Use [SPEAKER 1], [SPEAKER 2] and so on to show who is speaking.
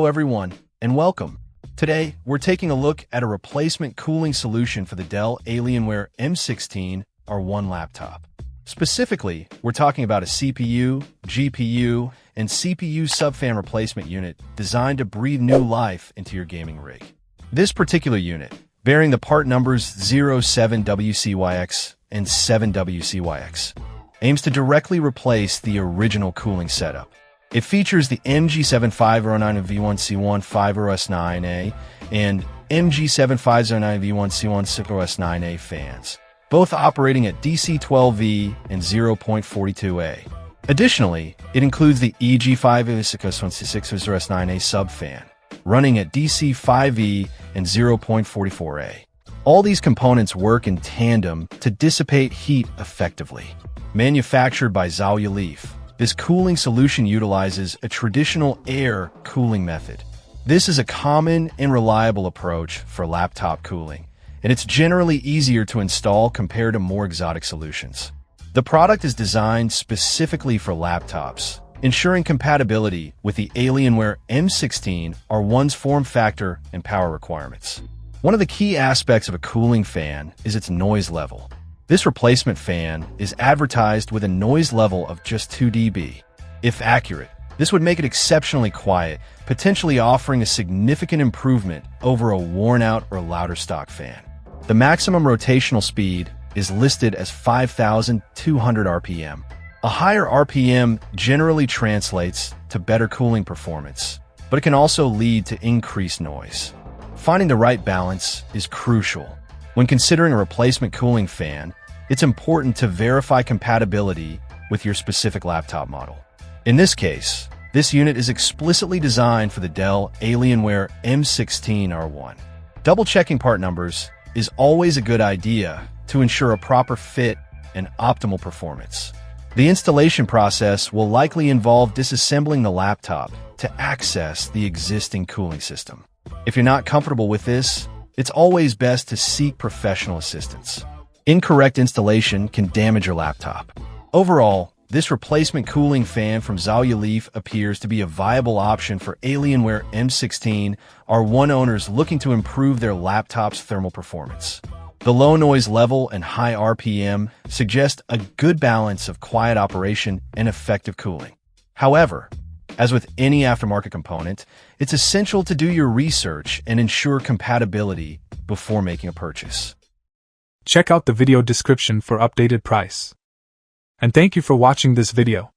[SPEAKER 1] Hello everyone, and welcome. Today, we're taking a look at a replacement cooling solution for the Dell Alienware M16 R1 laptop. Specifically, we're talking about a CPU, GPU, and CPU subfan replacement unit designed to breathe new life into your gaming rig. This particular unit, bearing the part numbers 07WCYX and 7WCYX, aims to directly replace the original cooling setup. It features the MG7509V1C1 5OS9A and MG7509V1C1 6OS9A fans, both operating at DC12V and 0.42A. Additionally, it includes the EG5OS6OS9A subfan, running at DC5E and 0.44A. All these components work in tandem to dissipate heat effectively. Manufactured by Alienware, this cooling solution utilizes a traditional air cooling method. This is a common and reliable approach for laptop cooling, and it's generally easier to install compared to more exotic solutions. The product is designed specifically for laptops, ensuring compatibility with the Alienware M16 R1's form factor and power requirements. One of the key aspects of a cooling fan is its noise level. This replacement fan is advertised with a noise level of just 2 dB. If accurate, this would make it exceptionally quiet, potentially offering a significant improvement over a worn-out or louder stock fan. The maximum rotational speed is listed as 5,200 RPM. A higher RPM generally translates to better cooling performance, but it can also lead to increased noise. Finding the right balance is crucial. When considering a replacement cooling fan, it's important to verify compatibility with your specific laptop model. In this case, this unit is explicitly designed for the Dell Alienware M16 R1. Double-checking part numbers is always a good idea to ensure a proper fit and optimal performance. The installation process will likely involve disassembling the laptop to access the existing cooling system. If you're not comfortable with this, it's always best to seek professional assistance. Incorrect installation can damage your laptop. Overall, this replacement cooling fan from Alienware appears to be a viable option for Alienware M16 R1 owners looking to improve their laptop's thermal performance. The low noise level and high RPM suggest a good balance of quiet operation and effective cooling. However, as with any aftermarket component, it's essential to do your research and ensure compatibility before making a purchase.
[SPEAKER 2] Check out the video description for updated price. And thank you for watching this video.